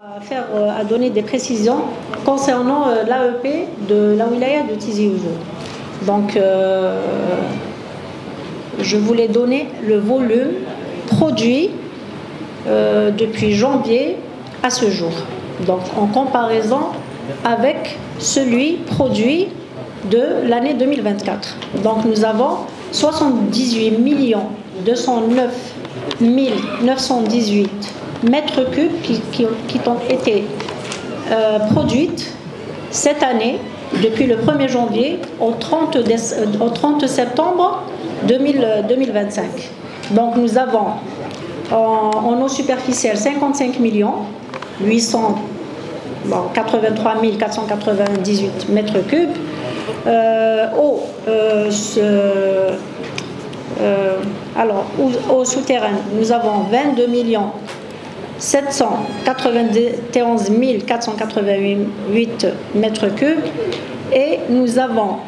À donner des précisions concernant l'AEP de la wilaya de Tizi Ouzou. Donc, je voulais donner le volume produit depuis janvier à ce jour. Donc, en comparaison avec celui produit de l'année 2024. Donc, nous avons 78 209 918 mètres cubes qui ont été produites cette année depuis le 1er janvier au 30 septembre 2025. Donc nous avons en eau superficielle 55 883 498 mètres cubes. Eau souterraine, nous avons 22 791 488 mètres cubes et nous avons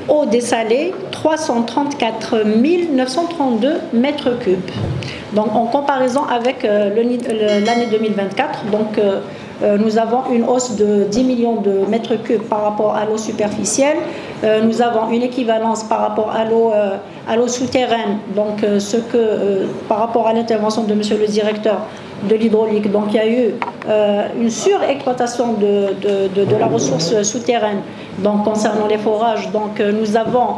eau dessalée 334 932 mètres cubes. Donc en comparaison avec l'année 2024, donc, nous avons une hausse de 10 millions de mètres cubes par rapport à l'eau superficielle. Nous avons une équivalence par rapport à l'eau souterraine, donc par rapport à l'intervention de monsieur le directeur de l'hydraulique. Donc il y a eu une surexploitation de la ressource souterraine. Donc concernant les forages, donc nous avons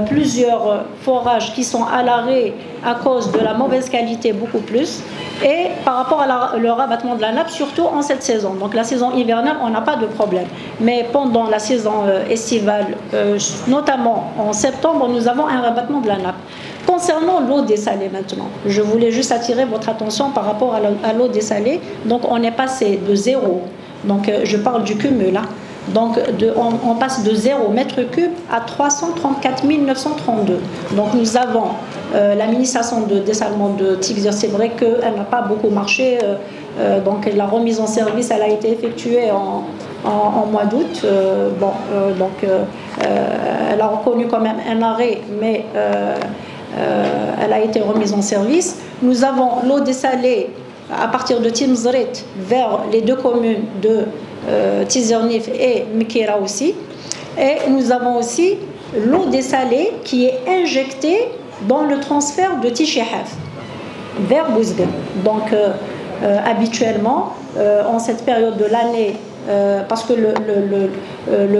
plusieurs forages qui sont à l'arrêt à cause de la mauvaise qualité beaucoup plus. Et par rapport à le rabattement de la nappe, surtout en cette saison. Donc la saison hivernale, on n'a pas de problème. Mais pendant la saison estivale, notamment en septembre, nous avons un rabattement de la nappe. Concernant l'eau dessalée maintenant, je voulais juste attirer votre attention par rapport à l'eau dessalée. Donc on est passé de 0, donc je parle du cumul, hein. Donc on passe de 0 mètre cube à 334 932. Donc nous avons l'administration de dessalement de Tixir, c'est vrai qu'elle n'a pas beaucoup marché. Donc la remise en service, elle a été effectuée en mois d'août. Elle a reconnu quand même un arrêt, mais elle a été remise en service. Nous avons l'eau dessalée à partir de Timzrit vers les deux communes de Tizernif et Mekira aussi. Et nous avons aussi l'eau dessalée qui est injectée dans le transfert de Tichihaf vers Bouzguel. Donc habituellement, en cette période de l'année, parce que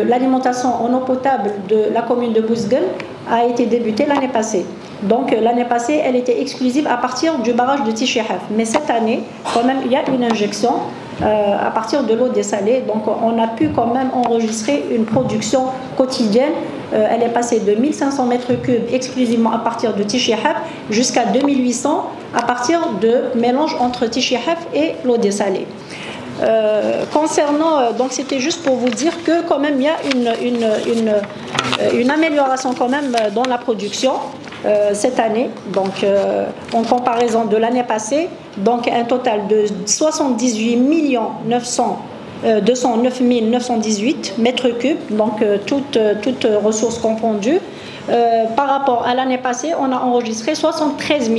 l'alimentation en eau potable de la commune de Bouzguel a été débutée l'année passée. Donc l'année passée, elle était exclusive à partir du barrage de Tichihaf. Mais cette année, quand même, il y a une injection à partir de l'eau dessalée. Donc on a pu quand même enregistrer une production quotidienne. Elle est passée de 1500 mètres cubes exclusivement à partir de Tichihaf jusqu'à 2800 à partir de mélange entre Tichihaf et l'eau dessalée. Concernant, donc c'était juste pour vous dire que quand même il y a une amélioration quand même dans la production cette année, donc en comparaison de l'année passée, donc un total de 78 209 918 mètres cubes, donc toutes ressources confondues. Par rapport à l'année passée, on a enregistré 73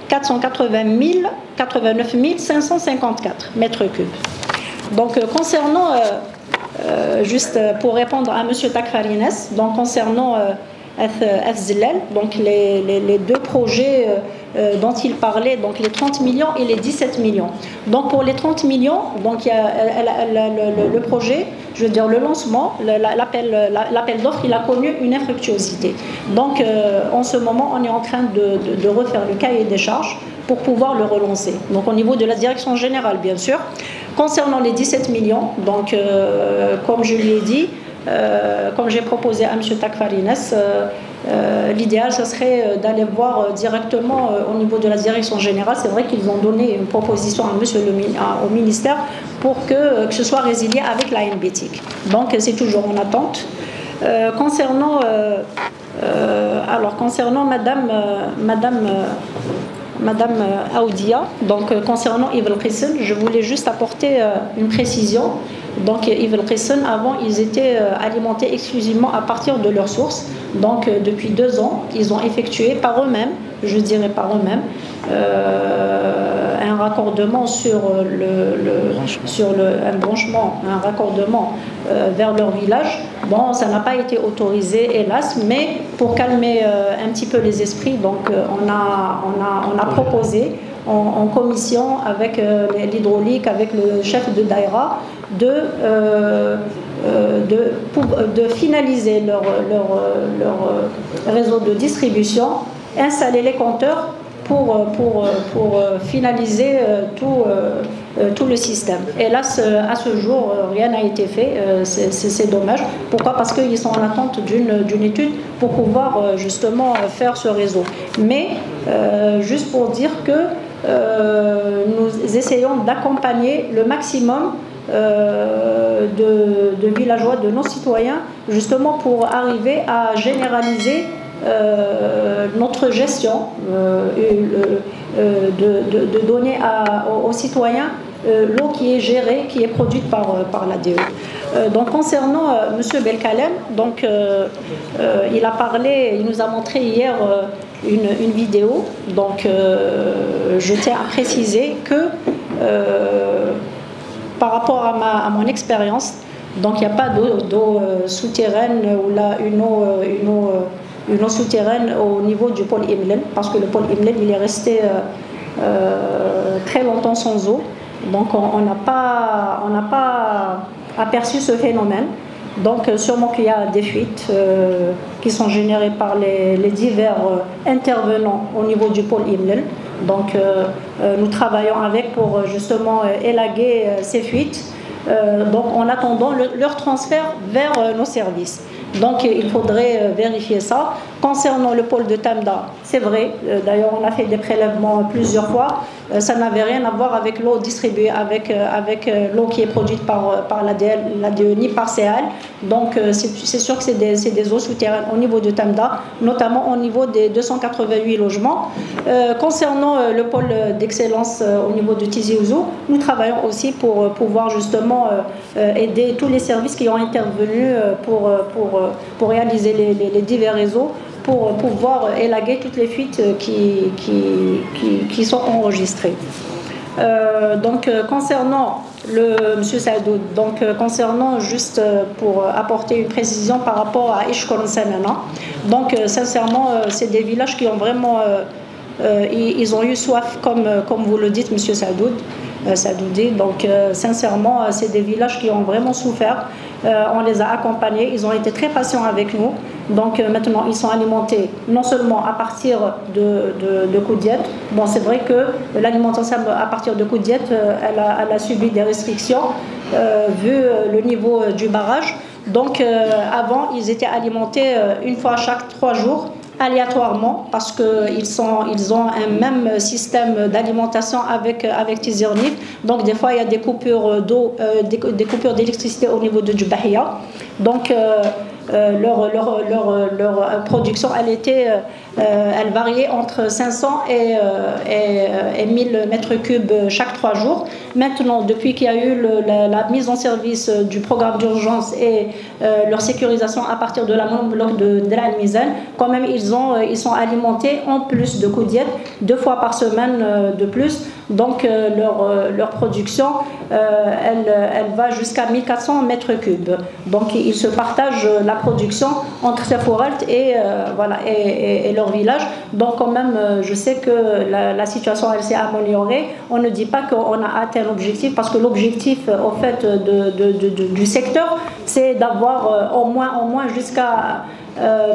489 554 mètres cubes. Donc concernant, juste pour répondre à M. Takfarines, donc concernant FZLL, donc les deux projets dont il parlait, donc les 30 millions et les 17 millions. Donc pour les 30 millions, donc il y a le projet, je veux dire le lancement, l'appel d'offres, il a connu une infructuosité. Donc en ce moment, on est en train de refaire le cahier des charges pour pouvoir le relancer. Donc au niveau de la direction générale, bien sûr. Concernant les 17 millions, donc comme je lui ai dit, comme j'ai proposé à M. Takfarines, l'idéal, ce serait d'aller voir directement au niveau de la direction générale. C'est vrai qu'ils ont donné une proposition à au ministère pour que ce soit résilié avec la NBTIC. Donc c'est toujours en attente. Concernant Madame Aoudia, donc concernant Yves El-Qism, je voulais juste apporter une précision. Donc Yves El-Qism, avant, ils étaient alimentés exclusivement à partir de leurs sources. Donc depuis 2 ans, ils ont effectué par eux-mêmes, je dirais par eux-mêmes, un raccordement sur un branchement, un raccordement vers leur village. Bon, ça n'a pas été autorisé, hélas, mais pour calmer un petit peu les esprits, donc on a proposé en commission avec l'hydraulique, avec le chef de Daïra, de finaliser leur réseau de distribution, installer les compteurs pour finaliser tout le système. Et là, à ce jour, rien n'a été fait. C'est dommage. Pourquoi? Parce qu'ils sont en attente d'une étude pour pouvoir justement faire ce réseau. Mais juste pour dire que nous essayons d'accompagner le maximum de villageois, de nos citoyens, justement pour arriver à généraliser notre gestion, de donner aux citoyens l'eau qui est gérée, qui est produite par l'ADE. Donc concernant M. Belkalem, donc, il a parlé, il nous a montré hier une vidéo. Donc je tiens à préciser que par rapport à mon expérience, donc il n'y a pas d'eau souterraine ou là une eau souterraine au niveau du pôle Imlel, parce que le pôle Imlel il est resté très longtemps sans eau. Donc on n'a pas aperçu ce phénomène. Donc sûrement qu'il y a des fuites qui sont générées par les divers intervenants au niveau du pôle Imlel. Donc nous travaillons avec pour justement élaguer ces fuites, donc en attendant leur transfert vers nos services. Donc il faudrait vérifier ça. Concernant le pôle de Tamda, c'est vrai, d'ailleurs on a fait des prélèvements plusieurs fois, ça n'avait rien à voir avec l'eau distribuée, avec l'eau qui est produite par l'ADE ni par CEAL. Donc c'est sûr que c'est des eaux souterraines au niveau de Tamda, notamment au niveau des 288 logements. Concernant le pôle d'excellence au niveau de Tizi Ouzou, nous travaillons aussi pour pouvoir justement aider tous les services qui ont intervenu pour réaliser les divers réseaux, pour pouvoir élaguer toutes les fuites qui sont enregistrées. Donc concernant M. Saïdoud, donc concernant juste pour apporter une précision par rapport à Ishkon Sanana, donc sincèrement c'est des villages qui ont vraiment ils ont eu soif comme vous le dites M. Sadoudi. Donc sincèrement c'est des villages qui ont vraiment souffert. On les a accompagnés, ils ont été très patients avec nous. Donc maintenant ils sont alimentés non seulement à partir de Koudiet. Bon, c'est vrai que l'alimentation à partir de Koudiet elle a subi des restrictions vu le niveau du barrage. Donc avant ils étaient alimentés une fois chaque 3 jours aléatoirement, parce qu'ils ont un même système d'alimentation avec Tizirnif. Donc des fois il y a des coupures d'eau, des coupures d'électricité au niveau de Djubahia. Donc leur production elle variait entre 500 et 1000 mètres cubes chaque 3 jours. Maintenant, depuis qu'il y a eu la mise en service du programme d'urgence et leur sécurisation à partir de la bloc de la Mizane, quand même ils sont alimentés en plus de Koudiet 2 fois par semaine de plus. Donc leur production elle va jusqu'à 1400 mètres cubes. Donc ils se partagent la production entre Sefouralt et leur village. Donc quand même je sais que la situation elle s'est améliorée. On ne dit pas qu'on a atteint l'objectif, parce que l'objectif au fait du secteur c'est d'avoir au moins jusqu'à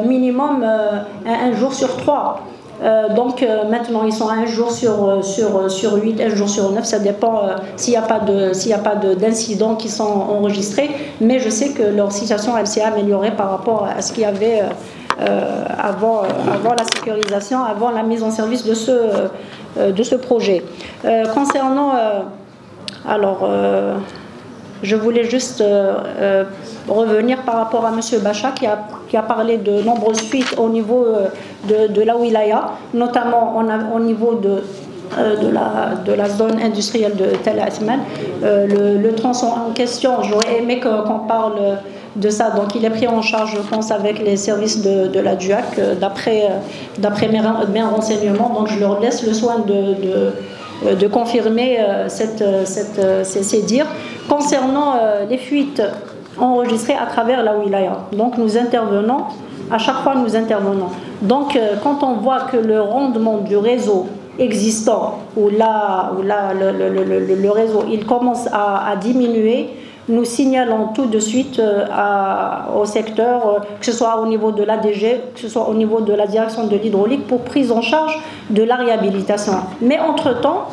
minimum un jour sur 3. Donc maintenant ils sont un jour sur 8, un jour sur 9, ça dépend s'il n'y a pas d'incidents qui sont enregistrés. Mais je sais que leur situation elle s'est améliorée par rapport à ce qu'il y avait avant la sécurisation, avant la mise en service de ce projet. Concernant je voulais juste revenir par rapport à M. Bacha qui a parlé de nombreuses fuites au niveau de la wilaya, notamment au niveau de la zone industrielle de Tel Asman. Le tronçon en question, j'aurais aimé qu'on parle de ça. Donc il est pris en charge, je pense, avec les services de la DUAC, d'après mes renseignements. Donc je leur laisse le soin de confirmer ces dires concernant les fuites enregistrées à travers la wilaya. Donc nous intervenons, à chaque fois nous intervenons. Donc quand on voit que le rendement du réseau existant, où le réseau il commence à diminuer, nous signalons tout de suite au secteur, que ce soit au niveau de l'ADG, que ce soit au niveau de la direction de l'hydraulique, pour prise en charge de la réhabilitation. Mais entre-temps,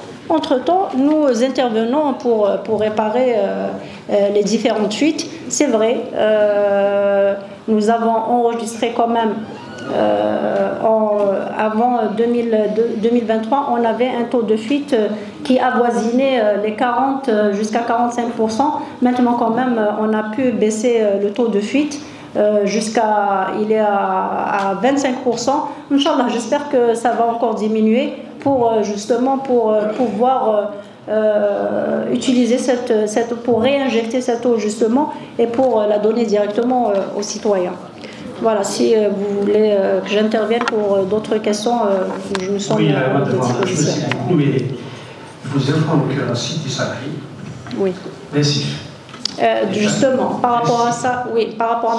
nous intervenons pour réparer les différentes fuites. C'est vrai, nous avons enregistré quand même, avant 2023, on avait un taux de fuite qui avoisinait les 40 jusqu'à 45%. Maintenant, quand même, on a pu baisser le taux de fuite il est à 25%. Inch'Allah, j'espère que ça va encore diminuer pour pouvoir utiliser pour réinjecter cette eau justement et pour la donner directement aux citoyens. Voilà, si vous voulez que j'intervienne pour d'autres questions, je me sens à votre disposition. Oui, je vous informe que la site Sahri, oui. Justement, par rapport à ça, oui, par rapport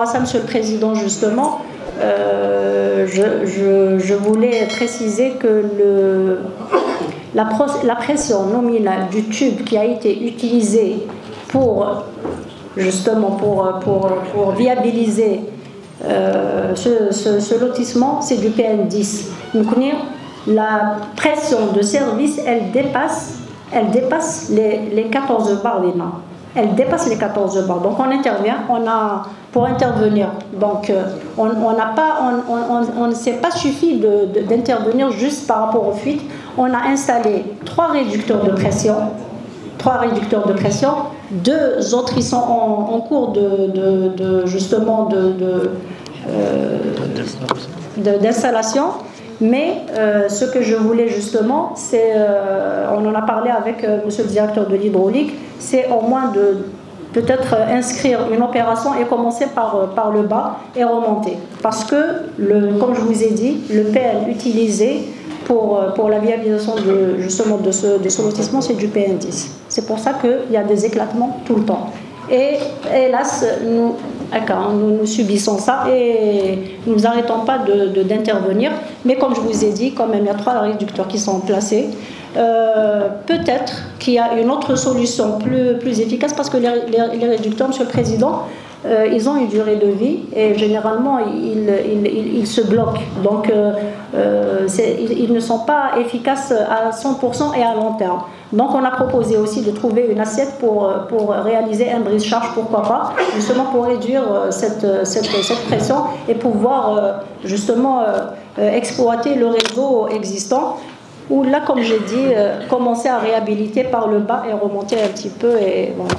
à ça, Monsieur le Président, justement, je voulais préciser que la pression nominale du tube qui a été utilisé pour viabiliser ce lotissement, c'est du PN10. Donc, la pression de service, elle dépasse les 14 bars des mains. Elle dépasse les 14 bars. Donc on intervient, pour intervenir. Donc on ne s'est pas suffi d'intervenir juste par rapport aux fuites. On a installé 3 réducteurs de pression. 3 réducteurs de pression. 2 autres qui sont en cours d'installation. Mais ce que je voulais justement, c'est, on en a parlé avec monsieur le directeur de l'hydraulique, c'est au moins de peut-être inscrire une opération et commencer par le bas et remonter. Parce que, comme je vous ai dit, le PN utilisé pour la viabilisation de ce lotissement, c'est du PN10. C'est pour ça qu'il y a des éclatements tout le temps. Et hélas, nous subissons ça et nous n'arrêtons pas d'intervenir. Mais comme je vous ai dit, quand même, il y a 3 réducteurs qui sont placés. Peut-être qu'il y a une autre solution plus efficace parce que les réducteurs, Monsieur le Président, ils ont une durée de vie et généralement ils se bloquent. Donc ils ne sont pas efficaces à 100% et à long terme. Donc on a proposé aussi de trouver une assiette pour réaliser un brise-charge, pourquoi pas, justement pour réduire cette pression et pouvoir justement exploiter le réseau existant. Ou là, comme j'ai dit, commencer à réhabiliter par le bas et remonter un petit peu. Et, voilà.